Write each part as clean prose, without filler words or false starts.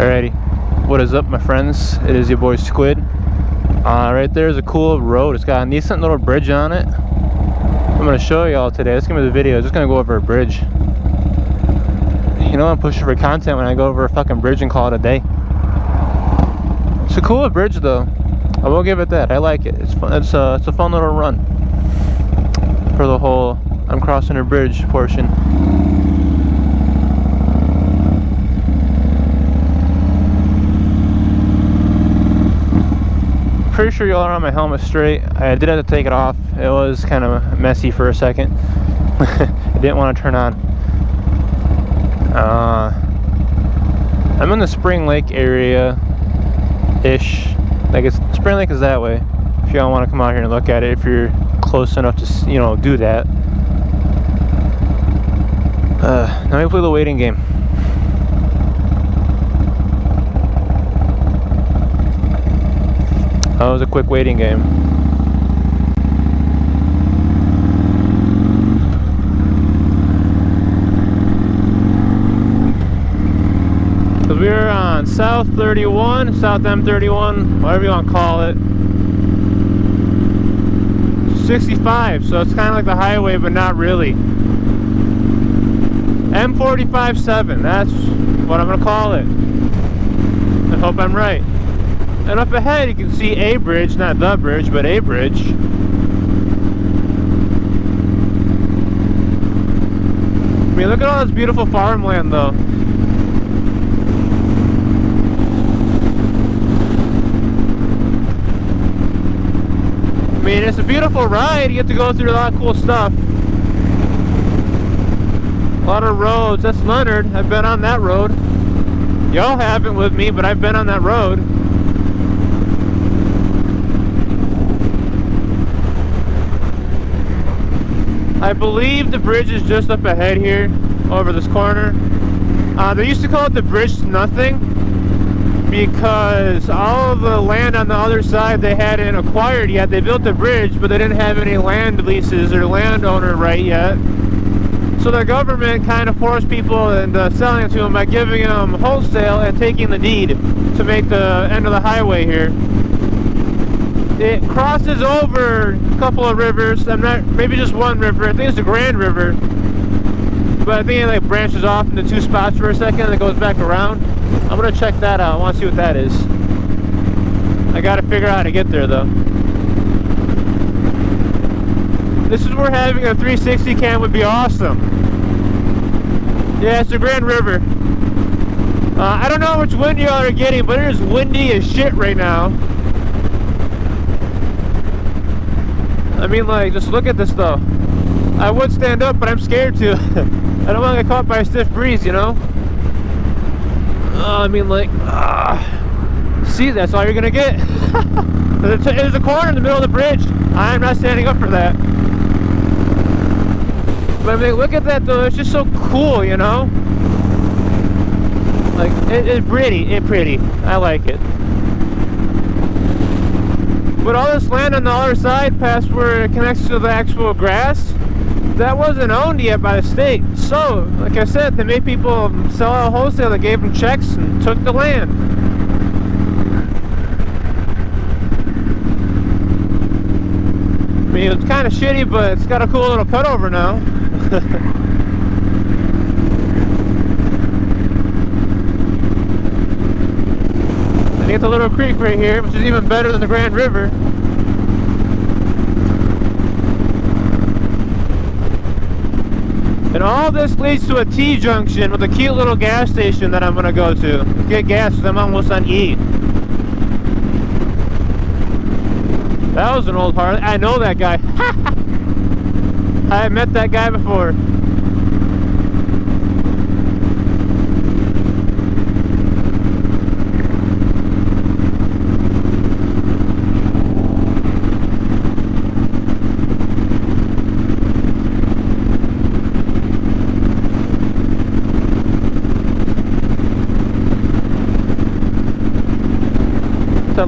Alrighty, what is up, my friends? It is your boy Squid. Right there is a cool road. It's got a decent little bridge on it. I'm going to show y'all today. Let's give me the video. I'm just going to go over a bridge. You know, I'm pushing for content when I go over a fucking bridge and call it a day. It's a cool bridge though. I will give it that. I like it. It's fun. It's a fun little run for the whole I'm crossing a bridge portion. Pretty sure y'all are on my helmet straight. I did have to take it off. It was kind of messy for a second. I didn't want to turn on. I'm in the Spring Lake area ish. Like, it's Spring Lake is that way. If y'all want to come out here and look at it, if you're close enough to, you know, do that. Now we play the waiting game. That was a quick waiting game. Because we were on South 31, South M31, whatever you want to call it. 65, so it's kind of like the highway, but not really. M45-7, that's what I'm going to call it. I hope I'm right. And up ahead you can see a bridge, not the bridge, but a bridge. I mean, look at all this beautiful farmland though. I mean, it's a beautiful ride. You get to go through a lot of cool stuff. A lot of roads. That's Leonard. I've been on that road. Y'all haven't with me, but I've been on that road. I believe the bridge is just up ahead here, over this corner. They used to call it the bridge to nothing because all of the land on the other side they hadn't acquired yet. They built the bridge, but they didn't have any land leases or landowner right yet. So the government kind of forced people into selling it to them by giving them wholesale and taking the deed to make the end of the highway here. It crosses over a couple of rivers. Maybe just one river. I think it's the Grand River. But I think it like branches off into two spots for a second and it goes back around. I'm gonna check that out. I want to see what that is. I gotta figure out how to get there though. This is where having a 360 cam would be awesome. Yeah, it's the Grand River. I don't know which wind y'all are getting, but it is windy as shit right now. I mean, like, just look at this though. I would stand up, but I'm scared to. I don't want to get caught by a stiff breeze, you know? I mean, like, see, that's all you're gonna get. There's a corner in the middle of the bridge. I'm not standing up for that. But I mean, look at that though. It's just so cool, you know? Like, it's pretty. I like it. But all this land on the other side, past where it connects to the actual grass, that wasn't owned yet by the state. So, like I said, they made people sell out wholesale. They gave them checks and took the land. I mean, it's kind of shitty, but it's got a cool little cutover now. I get the little creek right here, which is even better than the Grand River. And all this leads to a T-junction with a cute little gas station that I'm going to go to. Get gas because I'm almost on E. That was an old Harley. I know that guy. I met that guy before.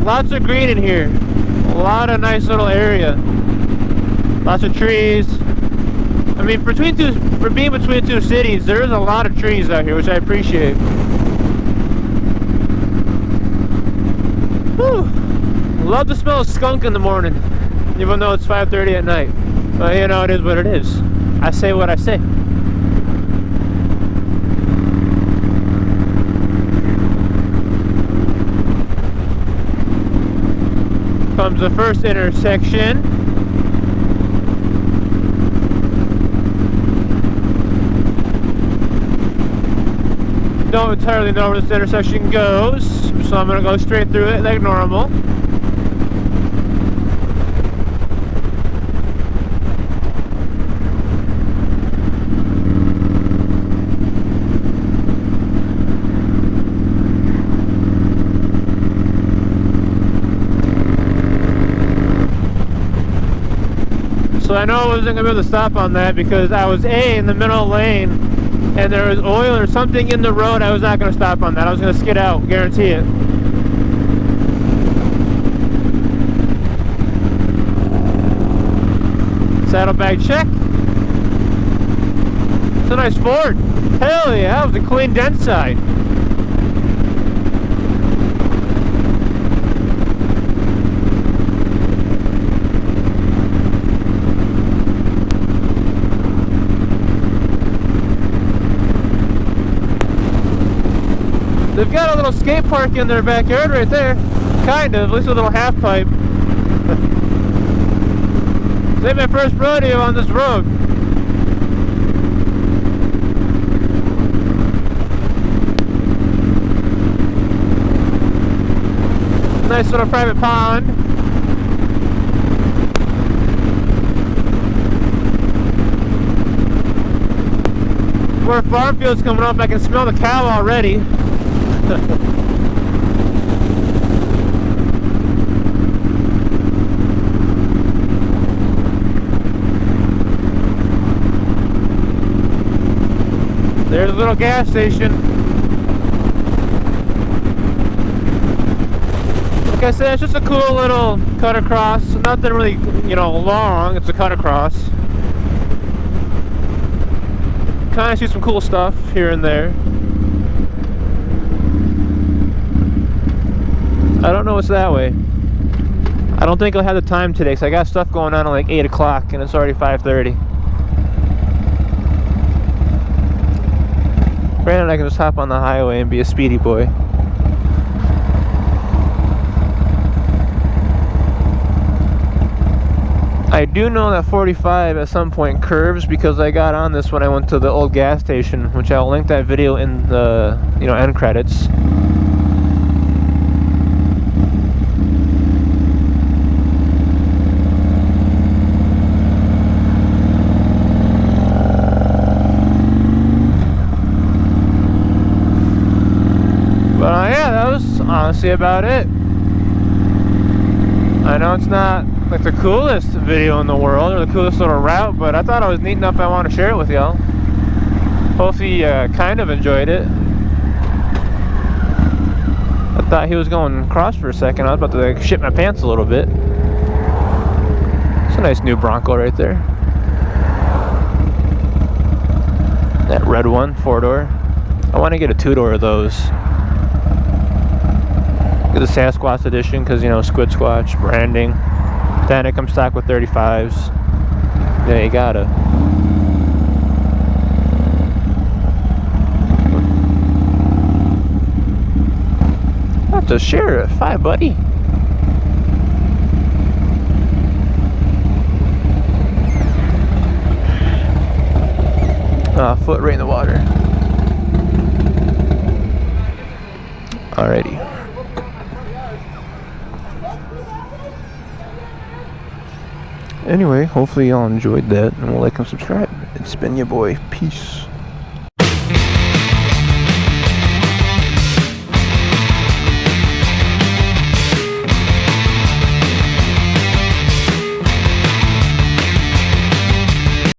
Lots of green in here. A lot of nice little area. Lots of trees. I mean, for being between two cities, there is a lot of trees out here, which I appreciate. Love the smell of skunk in the morning, even though it's 5:30 at night. But you know, it is what it is. I say what I say. Comes the first intersection. Don't entirely know where this intersection goes, so I'm going to go straight through it like normal. So I know I wasn't going to be able to stop on that because I was in the middle lane and there was oil or something in the road. I was not going to stop on that. I was going to skid out, guarantee it. Saddlebag check. It's a nice Ford. Hell yeah, that was a clean dent side. They've got a little skate park in their backyard right there. Kind of, at least a little half pipe. This ain't my first rodeo on this road. Nice little private pond. Where farm field's coming up, I can smell the cow already. There's a little gas station. Like I said, it's just a cool little cut across. Nothing really, you know, long. It's a cut across. Kind of see some cool stuff here and there. I don't know what's that way. I don't think I'll have the time today because I got stuff going on at like 8 o'clock and it's already 5:30. Brandon, I can just hop on the highway and be a speedy boy. I do know that 45 at some point curves because I got on this when I went to the old gas station, which I'll link that video in the, you know, end credits. But yeah, that was honestly about it. I know it's not like the coolest video in the world or the coolest little route, but I thought it was neat enough I want to share it with y'all. Hopefully you kind of enjoyed it. I thought he was going cross for a second. I was about to like shit my pants a little bit. It's a nice new Bronco right there. That red one, 4-door. I want to get a 2-door of those. Get the Sasquatch edition because, you know, Squid Squatch, branding. Then it comes stock with 35s. Yeah, you gotta. That's a sheriff. Hi, buddy. Foot right in the water. Alrighty. Anyway, hopefully y'all enjoyed that, and like and subscribe. It's been your boy. Peace.